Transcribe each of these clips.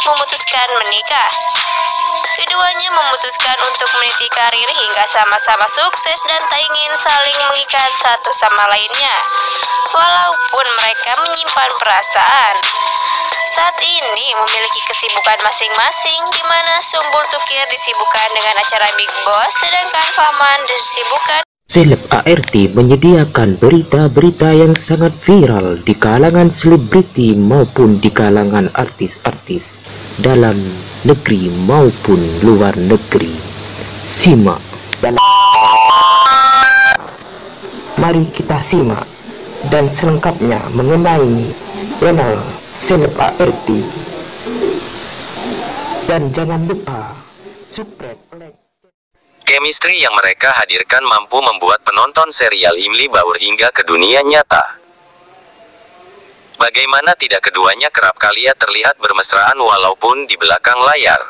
memutuskan menikah. Keduanya memutuskan untuk meniti karir hingga sama-sama sukses dan tak ingin saling mengikat satu sama lainnya, walaupun mereka menyimpan perasaan. Saat ini memiliki kesibukan masing-masing, di mana Sumbul Tukir disibukkan dengan acara Big Boss, sedangkan Fahman disibukkan. Seleb ART menyediakan berita-berita yang sangat viral di kalangan selebriti maupun di kalangan artis-artis dalam negeri maupun luar negeri. Simak dan mari kita simak dan selengkapnya mengenai channel Seleb ART. Dan jangan lupa subscribe, like. Chemistry yang mereka hadirkan mampu membuat penonton serial Imli baur hingga ke dunia nyata. Bagaimana tidak keduanya kerap kali terlihat bermesraan walaupun di belakang layar.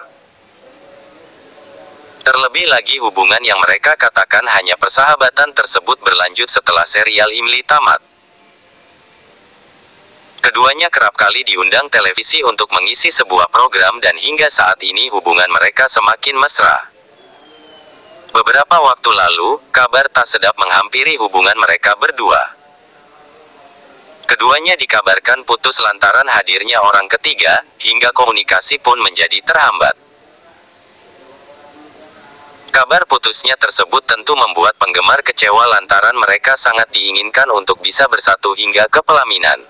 Terlebih lagi hubungan yang mereka katakan hanya persahabatan tersebut berlanjut setelah serial Imli tamat. Keduanya kerap kali diundang televisi untuk mengisi sebuah program dan hingga saat ini hubungan mereka semakin mesra. Beberapa waktu lalu, kabar tak sedap menghampiri hubungan mereka berdua. Keduanya dikabarkan putus lantaran hadirnya orang ketiga, hingga komunikasi pun menjadi terhambat. Kabar putusnya tersebut tentu membuat penggemar kecewa lantaran mereka sangat diinginkan untuk bisa bersatu hingga ke pelaminan.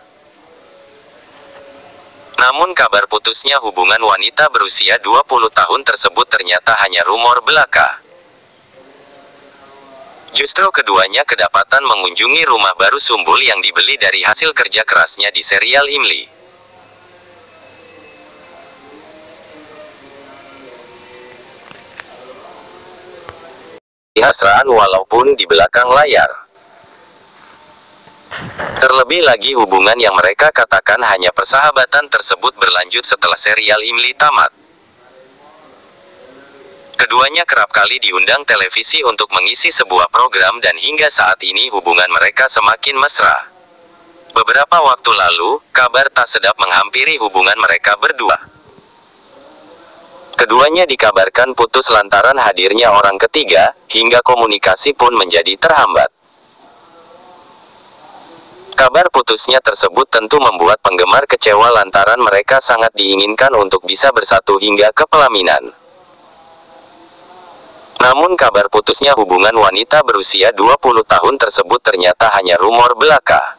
Namun kabar putusnya hubungan wanita berusia 20 tahun tersebut ternyata hanya rumor belaka. Justru keduanya kedapatan mengunjungi rumah baru Sumbul yang dibeli dari hasil kerja kerasnya di serial Imli. Mesraan walaupun di belakang layar. Terlebih lagi hubungan yang mereka katakan hanya persahabatan tersebut berlanjut setelah serial Imli tamat. Keduanya kerap kali diundang televisi untuk mengisi sebuah program dan hingga saat ini hubungan mereka semakin mesra. Beberapa waktu lalu, kabar tak sedap menghampiri hubungan mereka berdua. Keduanya dikabarkan putus lantaran hadirnya orang ketiga, hingga komunikasi pun menjadi terhambat. Kabar putusnya tersebut tentu membuat penggemar kecewa lantaran mereka sangat diinginkan untuk bisa bersatu hingga ke pelaminan. Namun kabar putusnya hubungan wanita berusia 20 tahun tersebut ternyata hanya rumor belaka.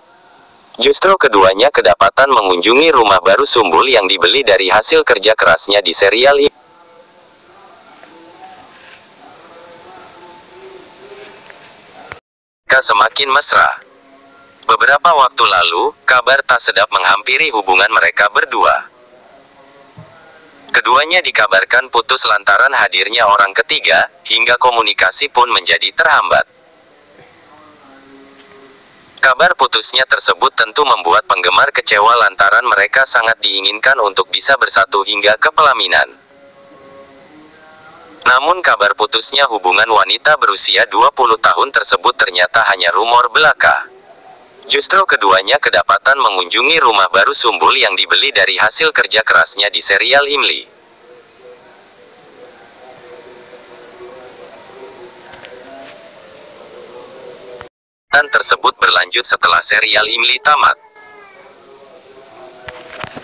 Justru keduanya kedapatan mengunjungi rumah baru Sumbul yang dibeli dari hasil kerja kerasnya di serial ini. Mereka semakin mesra. Beberapa waktu lalu, kabar tak sedap menghampiri hubungan mereka berdua. Keduanya dikabarkan putus lantaran hadirnya orang ketiga, hingga komunikasi pun menjadi terhambat. Kabar putusnya tersebut tentu membuat penggemar kecewa lantaran mereka sangat diinginkan untuk bisa bersatu hingga ke pelaminan. Namun kabar putusnya hubungan wanita berusia 20 tahun tersebut ternyata hanya rumor belaka. Justru keduanya kedapatan mengunjungi rumah baru Sumbul yang dibeli dari hasil kerja kerasnya di serial Imli. Dan tersebut berlanjut setelah serial Imli tamat.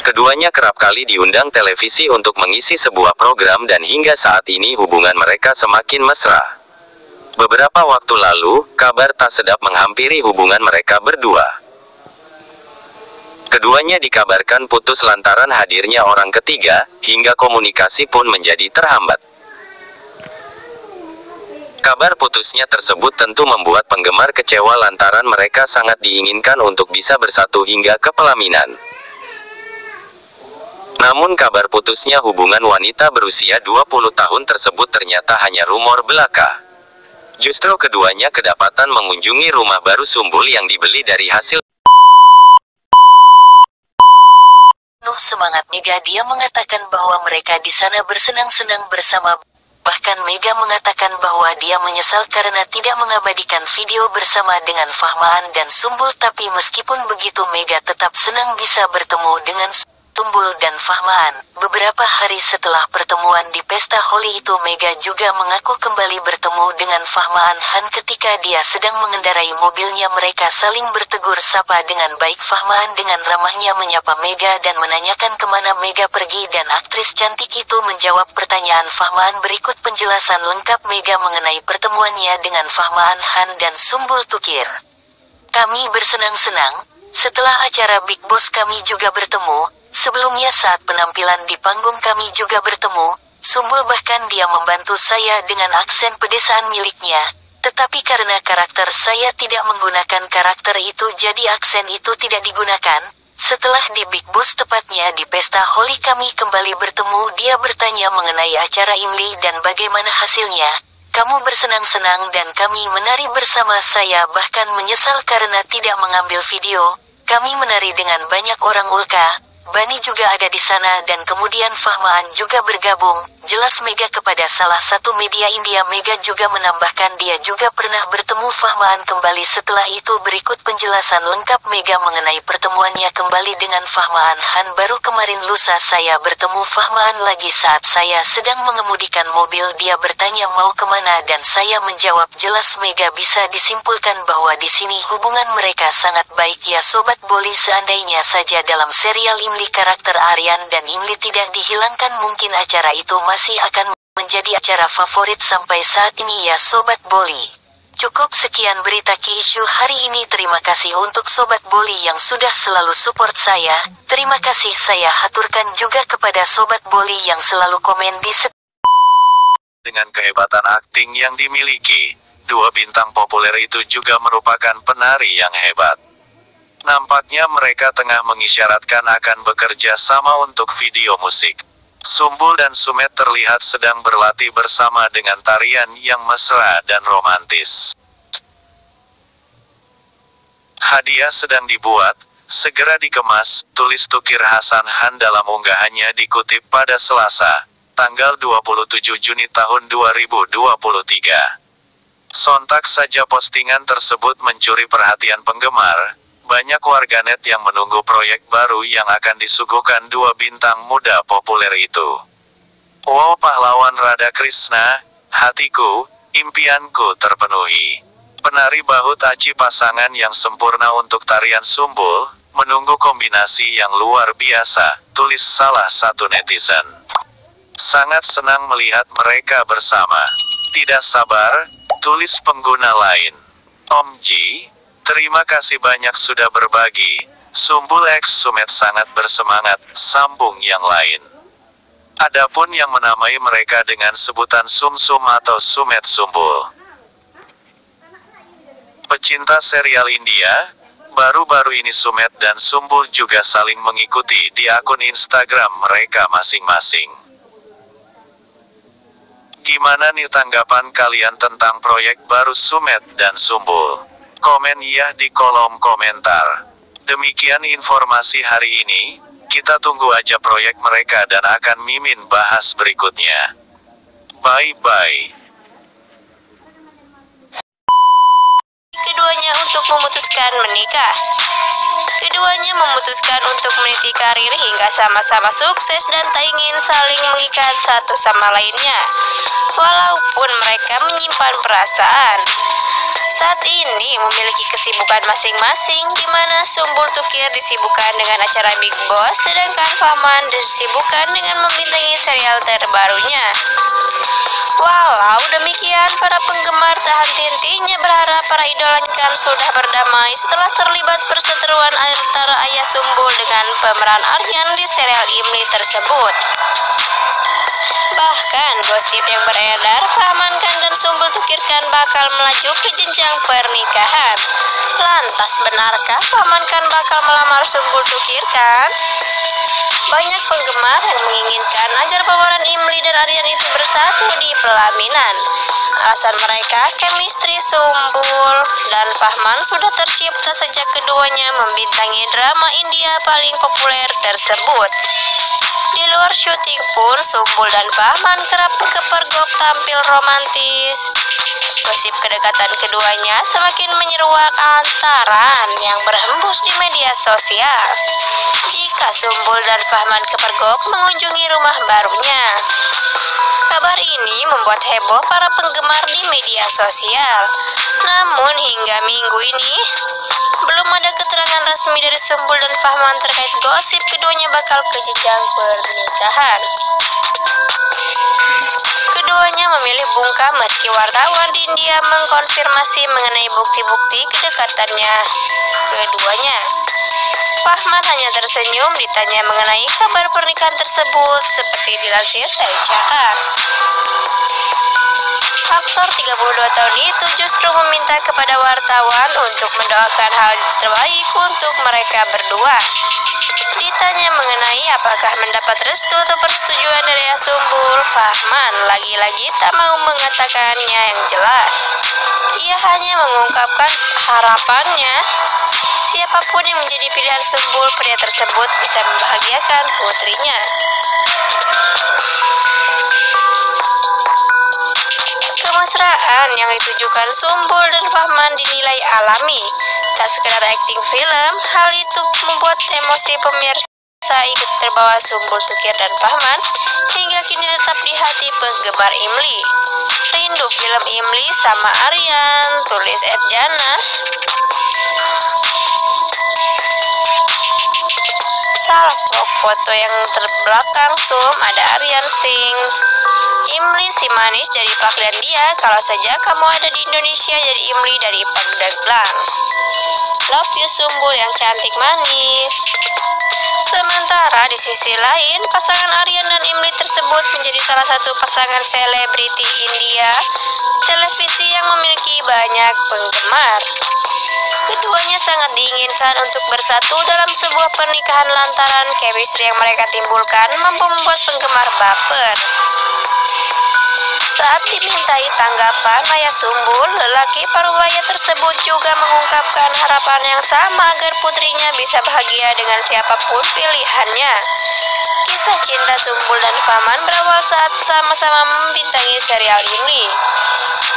Keduanya kerap kali diundang televisi untuk mengisi sebuah program dan hingga saat ini hubungan mereka semakin mesra. Beberapa waktu lalu, kabar tak sedap menghampiri hubungan mereka berdua. Keduanya dikabarkan putus lantaran hadirnya orang ketiga, hingga komunikasi pun menjadi terhambat. Kabar putusnya tersebut tentu membuat penggemar kecewa lantaran mereka sangat diinginkan untuk bisa bersatu hingga ke pelaminan. Namun kabar putusnya hubungan wanita berusia 20 tahun tersebut ternyata hanya rumor belaka. Justru keduanya kedapatan mengunjungi rumah baru Sumbul yang dibeli dari hasil penuh semangat Mega. Dia mengatakan bahwa mereka di sana bersenang-senang bersama. Bahkan Mega mengatakan bahwa dia menyesal karena tidak mengabadikan video bersama dengan Fahmaan dan Sumbul. Tapi meskipun begitu Mega tetap senang bisa bertemu dengan Sumbul dan Fahman. Beberapa hari setelah pertemuan di pesta Holi itu, Mega juga mengaku kembali bertemu dengan Fahman Han ketika dia sedang mengendarai mobilnya. Mereka saling bertegur sapa dengan baik. Fahman dengan ramahnya menyapa Mega dan menanyakan kemana Mega pergi, dan aktris cantik itu menjawab pertanyaan Fahman. Berikut penjelasan lengkap Mega mengenai pertemuannya dengan Fahman Han dan Sumbul Tukir. Kami bersenang-senang. Setelah acara Big Boss kami juga bertemu. Sebelumnya saat penampilan di panggung kami juga bertemu. Sumbul bahkan dia membantu saya dengan aksen pedesaan miliknya. Tetapi karena karakter saya tidak menggunakan karakter itu, jadi aksen itu tidak digunakan. Setelah di Big Boss, tepatnya di pesta Holi, kami kembali bertemu. Dia bertanya mengenai acara Imli dan bagaimana hasilnya. Kamu bersenang-senang dan kami menari bersama. Saya bahkan menyesal karena tidak mengambil video. Kami menari dengan banyak orang. Ulka Bani juga ada di sana dan kemudian Fahman juga bergabung. Jelas Mega kepada salah satu media India. Mega juga menambahkan dia juga pernah bertemu Fahman kembali setelah itu. Berikut penjelasan lengkap Mega mengenai pertemuannya kembali dengan Fahman Han. Baru kemarin lusa saya bertemu Fahman lagi saat saya sedang mengemudikan mobil. Dia bertanya mau kemana dan saya menjawab. Jelas Mega bisa disimpulkan bahwa di sini hubungan mereka sangat baik ya Sobat Boli. Seandainya saja dalam serial Imli karakter Aryan dan Imli tidak dihilangkan, mungkin acara itu masih akan menjadi acara favorit sampai saat ini ya Sobat Boli. Cukup sekian berita Ki-Issue hari ini. Terima kasih untuk Sobat Boli yang sudah selalu support saya. Terima kasih saya haturkan juga kepada Sobat Boli yang selalu komen di Dengan kehebatan akting yang dimiliki, dua bintang populer itu juga merupakan penari yang hebat. Nampaknya mereka tengah mengisyaratkan akan bekerja sama untuk video musik. Sumbul dan Sumet terlihat sedang berlatih bersama dengan tarian yang mesra dan romantis. Hadiah sedang dibuat, segera dikemas, tulis Tukir Hasan Han dalam unggahannya dikutip pada Selasa, tanggal 27 Juni tahun 2023. Sontak saja postingan tersebut mencuri perhatian penggemar. Banyak warganet yang menunggu proyek baru yang akan disuguhkan dua bintang muda populer itu. Wow, pahlawan Radhakrishna, hatiku, impianku terpenuhi. Penari bahu taci pasangan yang sempurna untuk tarian Sumbul, menunggu kombinasi yang luar biasa, tulis salah satu netizen. Sangat senang melihat mereka bersama. Tidak sabar, tulis pengguna lain. Om Ji, terima kasih banyak sudah berbagi. Sumbul X Sumet sangat bersemangat, sambung yang lain. Adapun yang menamai mereka dengan sebutan Sum-Sum atau Sumet Sumbul. Pecinta serial India, baru-baru ini Sumet dan Sumbul juga saling mengikuti di akun Instagram mereka masing-masing. Gimana nih tanggapan kalian tentang proyek baru Sumet dan Sumbul? Komen ya di kolom komentar. Demikian informasi hari ini, kita tunggu aja proyek mereka dan akan Mimin bahas berikutnya. Bye-bye. Keduanya untuk memutuskan menikah. Keduanya memutuskan untuk meniti karir hingga sama-sama sukses dan tak ingin saling mengikat satu sama lainnya, walaupun mereka menyimpan perasaan. Saat ini memiliki kesibukan masing-masing, di mana Sumbul Tukir disibukkan dengan acara Big Boss, sedangkan Fahman disibukkan dengan membintangi serial terbarunya. Walau demikian, para penggemar tak henti-hentinya berharap para idolanya kan sudah berdamai setelah terlibat perseteruan antara ayah Sumbul dengan pemeran Aryan di serial Imli tersebut. Bahkan gosip yang beredar, Fahman Khan dan Sumbul Tukir Khan bakal melaju ke jenjang pernikahan. Lantas benarkah Fahman Khan bakal melamar Sumbul Tukir Khan? Banyak penggemar yang menginginkan agar pemeran Imli dan Aryan itu bersatu di pelaminan. Alasan mereka, chemistry Sumbul dan Fahman sudah tercipta sejak keduanya membintangi drama India paling populer tersebut. Di luar syuting pun, Sumbul dan Fahman kerap kepergok tampil romantis. Gosip kedekatan keduanya semakin menyeruak lantaran yang berhembus di media sosial. Jika Sumbul dan Fahman kepergok mengunjungi rumah barunya. Kabar ini membuat heboh para penggemar di media sosial. Namun hingga minggu ini, belum ada keterangan resmi dari Sumbul dan Fahman terkait gosip keduanya bakal ke jenjang pernikahan. Keduanya memilih bungkam meski wartawan di India mengkonfirmasi mengenai bukti-bukti kedekatannya keduanya. Fahman hanya tersenyum ditanya mengenai kabar pernikahan tersebut seperti dilansir dari Cakar. Aktor 32 tahun itu justru meminta kepada wartawan untuk mendoakan hal terbaik untuk mereka berdua. Ditanya mengenai apakah mendapat restu atau persetujuan dari Sumbul, Fahman lagi-lagi tak mau mengatakannya yang jelas. Ia hanya mengungkapkan harapannya siapapun yang menjadi pilihan Sumbul, pria tersebut bisa membahagiakan putrinya. Kemesraan yang ditujukan Sumbul dan Fahman dinilai alami. Tak sekedar akting film, hal itu membuat emosi pemirsa ikut terbawa. Sumbul Tukir dan Fahman hingga kini tetap di hati penggemar Imli. Rindu film Imli sama Aryan, tulis Jana. Salvok foto yang terbelakang zoom ada Aryan Singh. Imli si manis dari Pak dan dia, kalau saja kamu ada di Indonesia jadi Imli dari Pak Daglang. Love you Sumbul yang cantik manis. Sementara di sisi lain, pasangan Aryan dan Imli tersebut menjadi salah satu pasangan selebriti India televisi yang memiliki banyak penggemar. Keduanya sangat diinginkan untuk bersatu dalam sebuah pernikahan lantaran chemistry yang mereka timbulkan mampu membuat penggemar baper. Saat dimintai tanggapan ayah Sumbul, lelaki parubaya tersebut juga mengungkapkan harapan yang sama agar putrinya bisa bahagia dengan siapapun pilihannya. Kisah cinta Sumbul dan Fahman berawal saat sama-sama membintangi serial ini.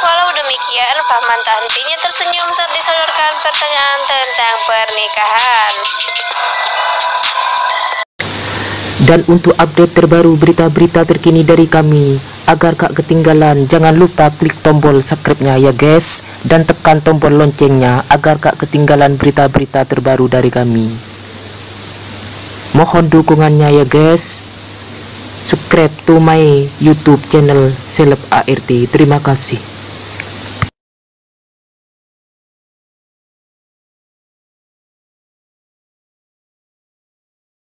Walau demikian, Fahman tak hentinya tersenyum saat disodorkan pertanyaan tentang pernikahan. Dan untuk update terbaru berita-berita terkini dari kami, agar gak ketinggalan, jangan lupa klik tombol subscribe-nya ya guys, dan tekan tombol loncengnya agar gak ketinggalan berita-berita terbaru dari kami. Mohon dukungannya ya guys. Subscribe to my YouTube channel Seleb ART. Terima kasih.